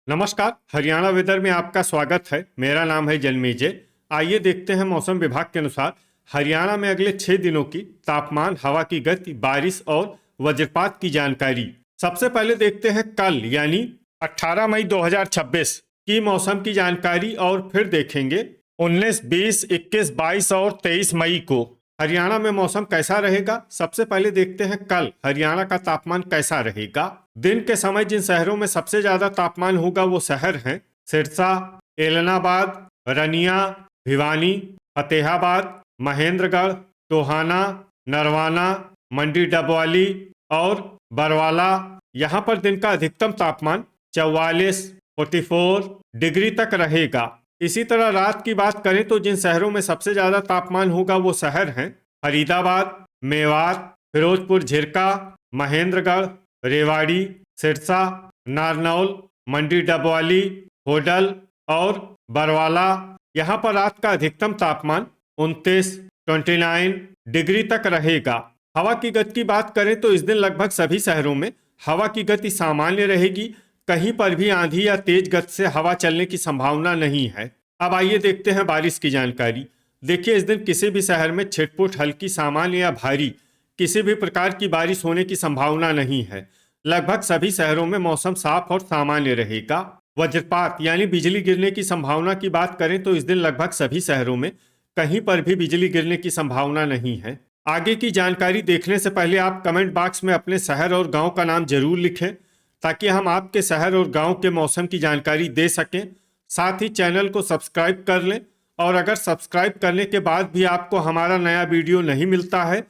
नमस्कार। हरियाणा वेदर में आपका स्वागत है। मेरा नाम है जन्मेजय। आइए देखते हैं मौसम विभाग के अनुसार हरियाणा में अगले 6 दिनों की तापमान, हवा की गति, बारिश और वज्रपात की जानकारी। सबसे पहले देखते हैं कल यानी 18 मई 2026 की मौसम की जानकारी और फिर देखेंगे 19, 20, 21, 22 और 23 मई को हरियाणा में मौसम कैसा रहेगा। सबसे पहले देखते हैं कल हरियाणा का तापमान कैसा रहेगा। दिन के समय जिन शहरों में सबसे ज्यादा तापमान होगा वो शहर हैं सिरसा, एलनाबाद, रनिया, भिवानी, फतेहाबाद, महेंद्रगढ़, टोहाना, नरवाना, मंडी डबवाली और बरवाला। यहाँ पर दिन का अधिकतम तापमान 44, 44 डिग्री तक रहेगा। इसी तरह रात की बात करें तो जिन शहरों में सबसे ज्यादा तापमान होगा वो शहर हैं फरीदाबाद, मेवात, फिरोजपुर झिरका, महेंद्रगढ़, रेवाड़ी, सिरसा, नारनौल, मंडी डबवाली, होडल और बरवाला। यहाँ पर रात का अधिकतम तापमान 29, 29 डिग्री तक रहेगा। हवा की गति की बात करें तो इस दिन लगभग सभी शहरों में हवा की गति सामान्य रहेगी। कहीं पर भी आंधी या तेज गति से हवा चलने की संभावना नहीं है। अब आइए देखते हैं बारिश की जानकारी। देखिए, इस दिन किसी भी शहर में छिटपुट, हल्की, सामान्य या भारी किसी भी प्रकार की बारिश होने की संभावना नहीं है। लगभग सभी शहरों में मौसम साफ और सामान्य रहेगा। वज्रपात यानी बिजली गिरने की संभावना की बात करें तो इस दिन लगभग सभी शहरों में कहीं पर भी बिजली गिरने की संभावना नहीं है। आगे की जानकारी देखने से पहले आप कमेंट बॉक्स में अपने शहर और गांव का नाम जरूर लिखें ताकि हम आपके शहर और गांव के मौसम की जानकारी दे सकें। साथ ही चैनल को सब्सक्राइब कर लें और अगर सब्सक्राइब करने के बाद भी आपको हमारा नया वीडियो नहीं मिलता है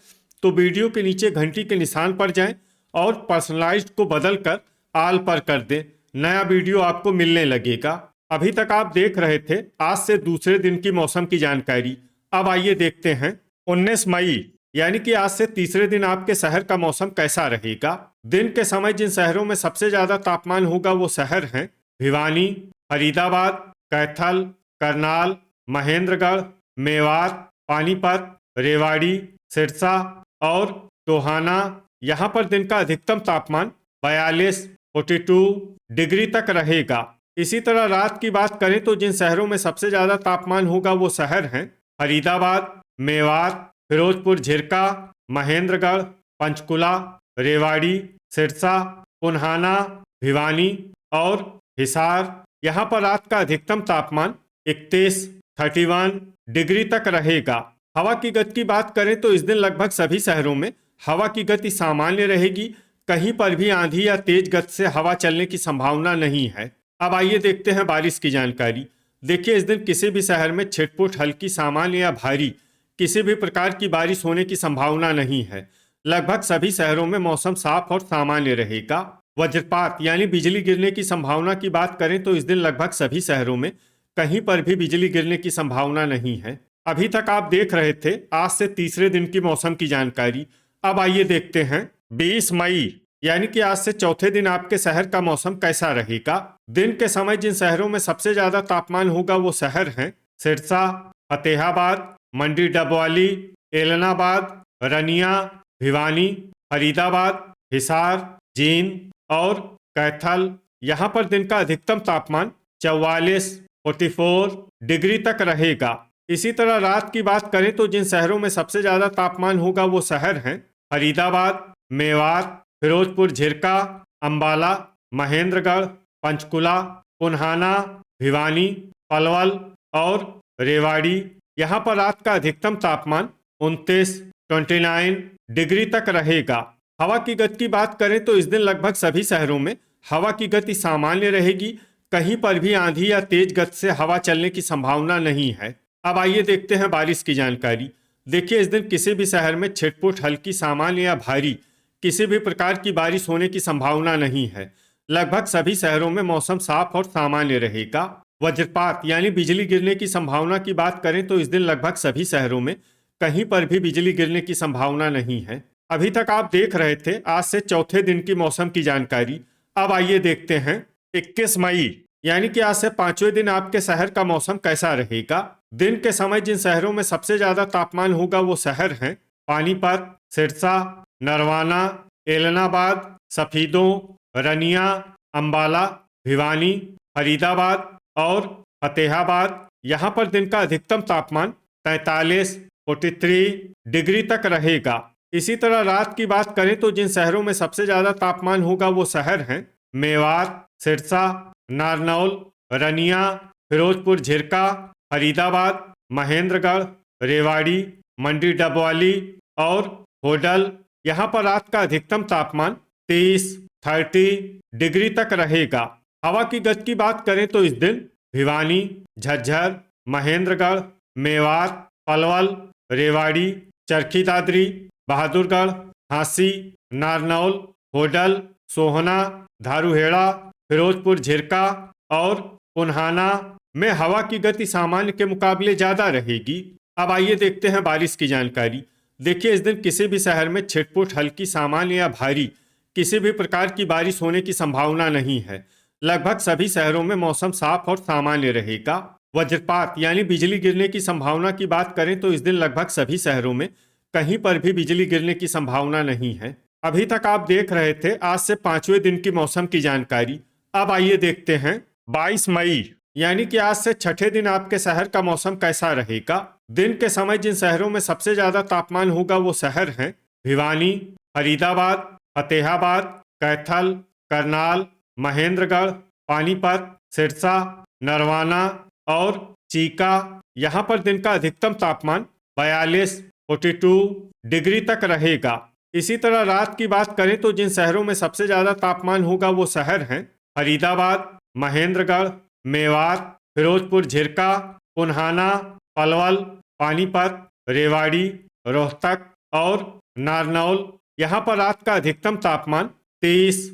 तो वीडियो के नीचे घंटी के निशान पर जाएं और पर्सनलाइज्ड को बदलकर आल पर कर दें। नया वीडियो आपको मिलने लगेगा। अभी तक आप देख रहे थे आज से दूसरे दिन की मौसम की जानकारी। अब आइए देखते हैं 19 मई यानी कि आज से तीसरे दिन आपके शहर का मौसम कैसा रहेगा। दिन के समय जिन शहरों में सबसे ज्यादा तापमान होगा वो शहर हैं भिवानी, फरीदाबाद, कैथल, करनाल, महेंद्रगढ़, मेवात, पानीपत, रेवाड़ी, सिरसा और टोहाना। यहाँ पर दिन का अधिकतम तापमान 42, 42 डिग्री तक रहेगा। इसी तरह रात की बात करें तो जिन शहरों में सबसे ज्यादा तापमान होगा वो शहर हैं फरीदाबाद, मेवात, फिरोजपुर झिरका, महेंद्रगढ़, पंचकुला, रेवाड़ी, सिरसा, पुन्हाना, भिवानी और हिसार। यहाँ पर रात का अधिकतम तापमान 31, 31 डिग्री तक रहेगा। हवा की गति की बात करें तो इस दिन लगभग सभी शहरों में हवा की गति सामान्य रहेगी। कहीं पर भी आंधी या तेज गति से हवा चलने की संभावना नहीं है। अब आइए देखते हैं बारिश की जानकारी। देखिए, इस दिन किसी भी शहर में छिटपुट, हल्की, सामान्य या भारी किसी भी प्रकार की बारिश होने की संभावना नहीं है। लगभग सभी शहरों में मौसम साफ और सामान्य रहेगा। वज्रपात यानी बिजली गिरने की संभावना की बात करें तो इस दिन लगभग सभी शहरों में कहीं पर भी बिजली गिरने की संभावना नहीं है। अभी तक आप देख रहे थे आज से तीसरे दिन की मौसम की जानकारी। अब आइए देखते हैं 20 मई यानी कि आज से चौथे दिन आपके शहर का मौसम कैसा रहेगा। दिन के समय जिन शहरों में सबसे ज्यादा तापमान होगा वो शहर हैं सिरसा, फतेहाबाद, मंडी डबवाली, एलनाबाद, रनिया, भिवानी, फरीदाबाद, हिसार, जींद और कैथल। यहाँ पर दिन का अधिकतम तापमान 44, 44 डिग्री तक रहेगा। इसी तरह रात की बात करें तो जिन शहरों में सबसे ज्यादा तापमान होगा वो शहर हैं फरीदाबाद, मेवात, फिरोजपुर झिरका, अंबाला, महेंद्रगढ़, पंचकुला, पुन्हाना, भिवानी, पलवल और रेवाड़ी। यहाँ पर रात का अधिकतम तापमान 29, 29 डिग्री तक रहेगा। हवा की गति की बात करें तो इस दिन लगभग सभी शहरों में हवा की गति सामान्य रहेगी। कहीं पर भी आंधी या तेज गति से हवा चलने की संभावना नहीं है। अब आइए देखते हैं बारिश की जानकारी। देखिए, इस दिन किसी भी शहर में छिटपुट, हल्की, सामान्य या भारी किसी भी प्रकार की बारिश होने की संभावना नहीं है। लगभग सभी शहरों में मौसम साफ और सामान्य रहेगा। वज्रपात यानी बिजली गिरने की संभावना की बात करें तो इस दिन लगभग सभी शहरों में कहीं पर भी बिजली गिरने की संभावना नहीं है। अभी तक आप देख रहे थे आज से चौथे दिन की मौसम की जानकारी। अब आइए देखते हैं 21 मई यानी कि आज से पांचवें दिन आपके शहर का मौसम कैसा रहेगा। दिन के समय जिन शहरों में सबसे ज्यादा तापमान होगा वो शहर हैं पानीपत, सिरसा, नरवाना, एलनाबाद, सफीदों, रनिया, अंबाला, भिवानी, फरीदाबाद और फतेहाबाद। यहाँ पर दिन का अधिकतम तापमान 43 डिग्री तक रहेगा। इसी तरह रात की बात करें तो जिन शहरों में सबसे ज्यादा तापमान होगा वो शहर हैं मेवात, सिरसा, नारनौल, रनिया, फिरोजपुर झिरका, फरीदाबाद, महेंद्रगढ़, रेवाड़ी, मंडी डबवाली और होडल। यहाँ पर रात का अधिकतम तापमान 30 डिग्री तक रहेगा। हवा की गति की बात करें तो इस दिन भिवानी, झज्जर, महेंद्रगढ़, मेवात, पलवल, रेवाड़ी, चरखी दादरी, बहादुरगढ़, झांसी, नारनौल, होडल, सोहना, धारूहेड़ा, फिरोजपुर झिरका और पुन्हाना में हवा की गति सामान्य के मुकाबले ज्यादा रहेगी। अब आइए देखते हैं बारिश की जानकारी। देखिए, इस दिन किसी भी शहर में छिटपुट, हल्की, सामान्य या भारी किसी भी प्रकार की बारिश होने की संभावना नहीं है। लगभग सभी शहरों में मौसम साफ और सामान्य रहेगा। वज्रपात यानी बिजली गिरने की संभावना की बात करें तो इस दिन लगभग सभी शहरों में कहीं पर भी बिजली गिरने की संभावना नहीं है। अभी तक आप देख रहे थे आज से 5वें दिन की मौसम की जानकारी। अब आइए देखते हैं 22 मई यानी कि आज से छठे दिन आपके शहर का मौसम कैसा रहेगा। दिन के समय जिन शहरों में सबसे ज्यादा तापमान होगा वो शहर हैं भिवानी, फरीदाबाद, फतेहाबाद, कैथल, करनाल, महेंद्रगढ़, पानीपत, सिरसा, नरवाना और चीका। यहाँ पर दिन का अधिकतम तापमान 42 डिग्री तक रहेगा। इसी तरह रात की बात करें तो जिन शहरों में सबसे ज्यादा तापमान होगा वो शहर हैं फरीदाबाद, महेंद्रगढ़, मेवात, फिरोजपुर झिरका, पुन्हाना, पलवल, पानीपत, रेवाड़ी, रोहतक और नारनौल। यहाँ पर रात का अधिकतम तापमान 30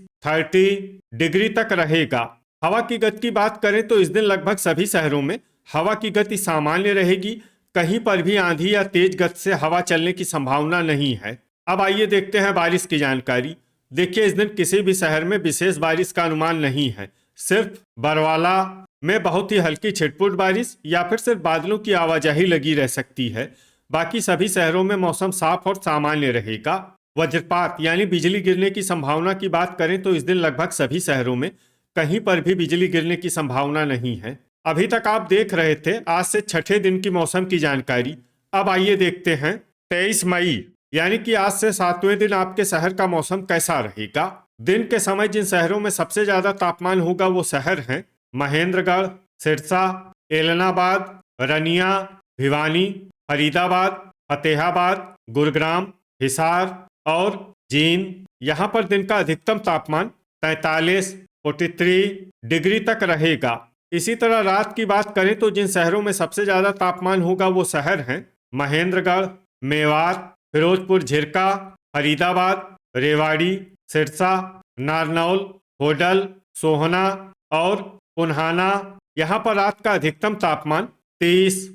डिग्री तक रहेगा। हवा की गति की बात करें तो इस दिन लगभग सभी शहरों में हवा की गति सामान्य रहेगी। कहीं पर भी आंधी या तेज गति से हवा चलने की संभावना नहीं है। अब आइए देखते हैं बारिश की जानकारी। देखिए, इस दिन किसी भी शहर में विशेष बारिश का अनुमान नहीं है। सिर्फ बरवाला में बहुत ही हल्की छिटपुट बारिश या फिर सिर्फ बादलों की आवाजाही लगी रह सकती है। बाकी सभी शहरों में मौसम साफ और सामान्य रहेगा। वज्रपात यानी बिजली गिरने की संभावना की बात करें तो इस दिन लगभग सभी शहरों में कहीं पर भी बिजली गिरने की संभावना नहीं है। अभी तक आप देख रहे थे आज से छठे दिन की मौसम की जानकारी। अब आइए देखते हैं 23 मई यानी कि आज से 7वें दिन आपके शहर का मौसम कैसा रहेगा। दिन के समय जिन शहरों में सबसे ज्यादा तापमान होगा वो शहर हैं महेंद्रगढ़, सिरसा, एलनाबाद, रनिया, भिवानी, फरीदाबाद, फतेहाबाद, गुरुग्राम, हिसार और जींद। यहाँ पर दिन का अधिकतम तापमान 43 डिग्री तक रहेगा। इसी तरह रात की बात करें तो जिन शहरों में सबसे ज्यादा तापमान होगा वो शहर हैं महेंद्रगढ़, मेवात, फिरोजपुर झिरका, फरीदाबाद, रेवाड़ी, सिरसा, नारनौल, होडल, सोहना और पुन्हाना। यहाँ पर रात का अधिकतम तापमान 30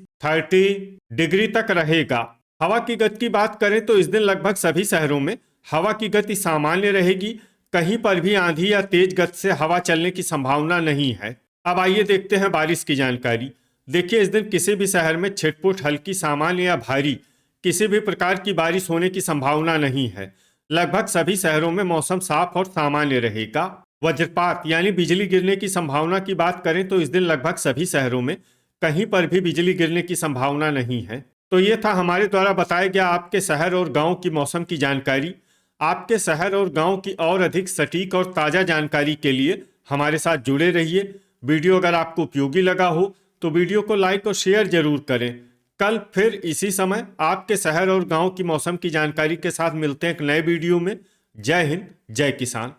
डिग्री तक रहेगा। हवा की गति की बात करें तो इस दिन लगभग सभी शहरों में हवा की गति सामान्य रहेगी। कहीं पर भी आंधी या तेज गति से हवा चलने की संभावना नहीं है। अब आइए देखते हैं बारिश की जानकारी। देखिए, इस दिन किसी भी शहर में छिटपुट, हल्की, सामान्य या भारी किसी भी प्रकार की बारिश होने की संभावना नहीं है। लगभग सभी शहरों में मौसम साफ और सामान्य रहेगा। वज्रपात यानी बिजली गिरने की संभावना की बात करें तो इस दिन लगभग सभी शहरों में कहीं पर भी बिजली गिरने की संभावना नहीं है। तो ये था हमारे द्वारा बताया गया आपके शहर और गांव की मौसम की जानकारी। आपके शहर और गांव की और अधिक सटीक और ताज़ा जानकारी के लिए हमारे साथ जुड़े रहिए। वीडियो अगर आपको उपयोगी लगा हो तो वीडियो को लाइक और शेयर जरूर करें। कल फिर इसी समय आपके शहर और गांव की मौसम की जानकारी के साथ मिलते हैं एक नए वीडियो में। जय हिंद, जय किसान।